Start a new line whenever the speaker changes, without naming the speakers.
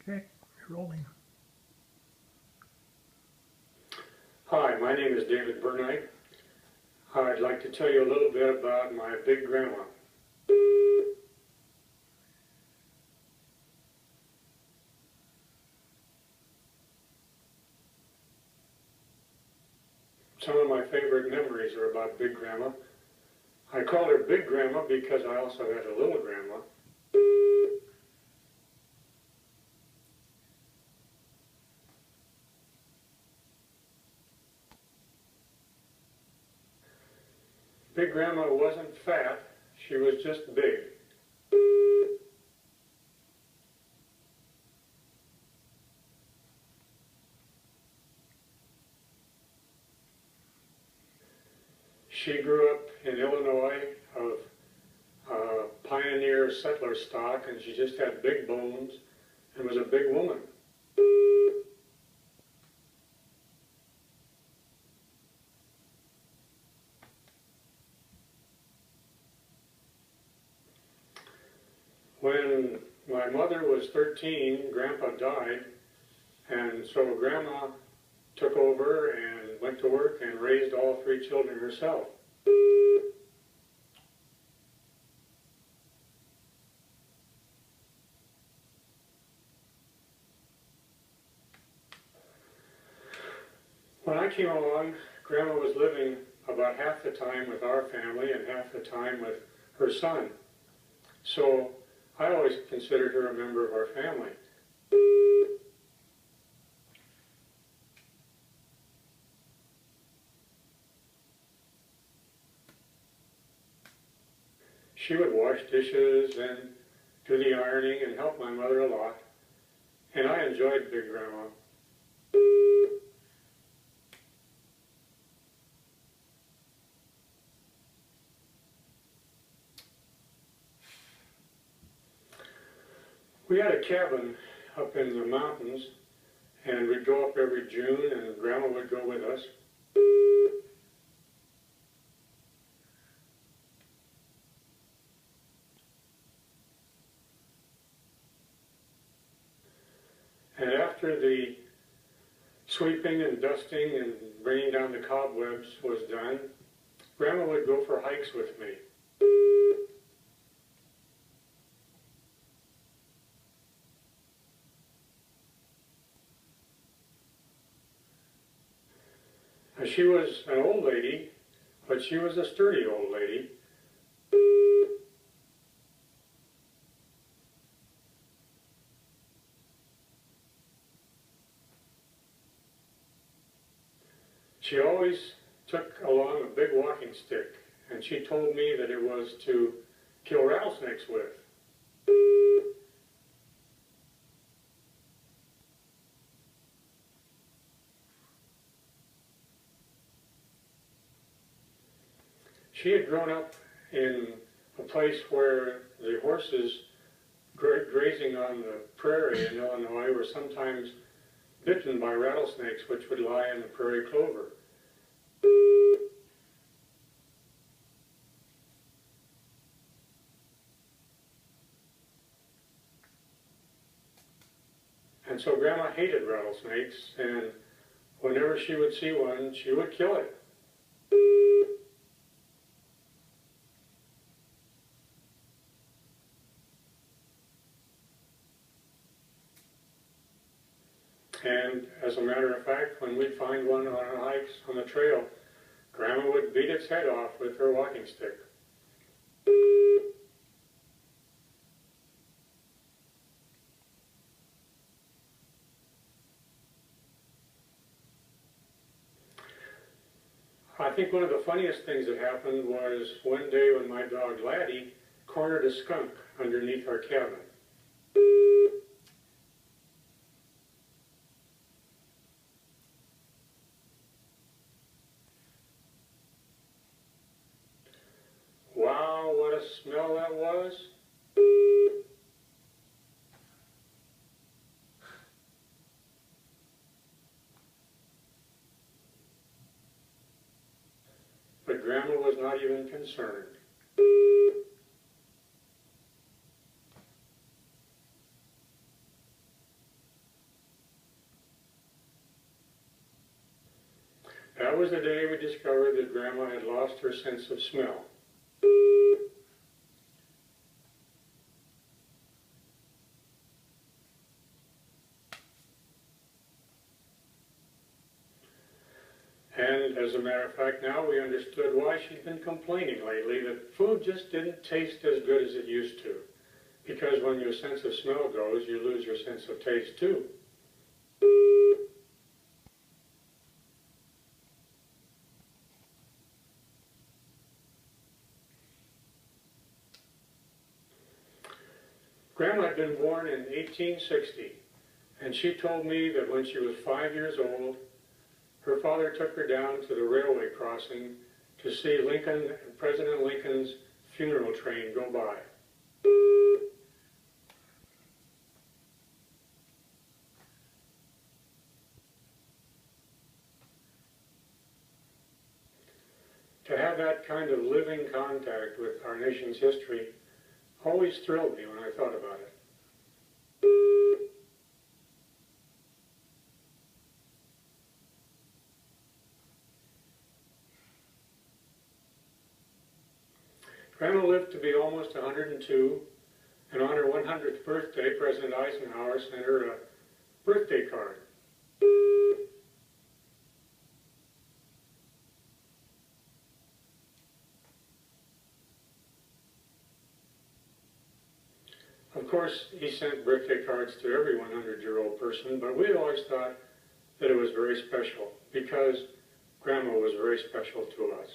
Okay, you're rolling.
Hi, my name is David Burnite. I'd like to tell you a little bit about my big grandma. Some of my favorite memories are about Big Grandma. I call her Big Grandma because I also had a little grandma. Big Grandma wasn't fat, she was just big. She grew up in Illinois of pioneer settler stock, and she just had big bones and was a big woman. When my mother was 13, Grandpa died, and so Grandma took over and went to work and raised all three children herself. When I came along, Grandma was living about half the time with our family and half the time with her son. So I always considered her a member of our family. She would wash dishes and do the ironing and help my mother a lot. And I enjoyed Big Grandma. We had a cabin up in the mountains, and we'd go up every June, and Grandma would go with us. And after the sweeping and dusting and bringing down the cobwebs was done, Grandma would go for hikes with me. Now, she was an old lady, but she was a sturdy old lady. She always took along a big walking stick, and she told me that it was to kill rattlesnakes with. She had grown up in a place where the horses grazing on the prairie in Illinois were sometimes bitten by rattlesnakes, which would lie in the prairie clover. And so Grandma hated rattlesnakes, and whenever she would see one, she would kill it. And as a matter of fact, when we'd find one on our hikes on the trail, Grandma would beat its head off with her walking stick. I think one of the funniest things that happened was one day when my dog Laddie cornered a skunk underneath our cabin. Wow, what a smell that was. But Grandma was not even concerned. That was the day we discovered that Grandma had lost her sense of smell. And as a matter of fact, now we understood why she'd been complaining lately that food just didn't taste as good as it used to. Because when your sense of smell goes, you lose your sense of taste too. Grandma had been born in 1860, and she told me that when she was 5 years old, her father took her down to the railway crossing to see President Lincoln's funeral train go by. To have that kind of living contact with our nation's history always thrilled me when I thought about it. Grandma lived to be almost 102, and on her 100th birthday, President Eisenhower sent her a birthday card. Of course, he sent birthday cards to every 100-year-old person, but we always thought that it was very special because Grandma was very special to us.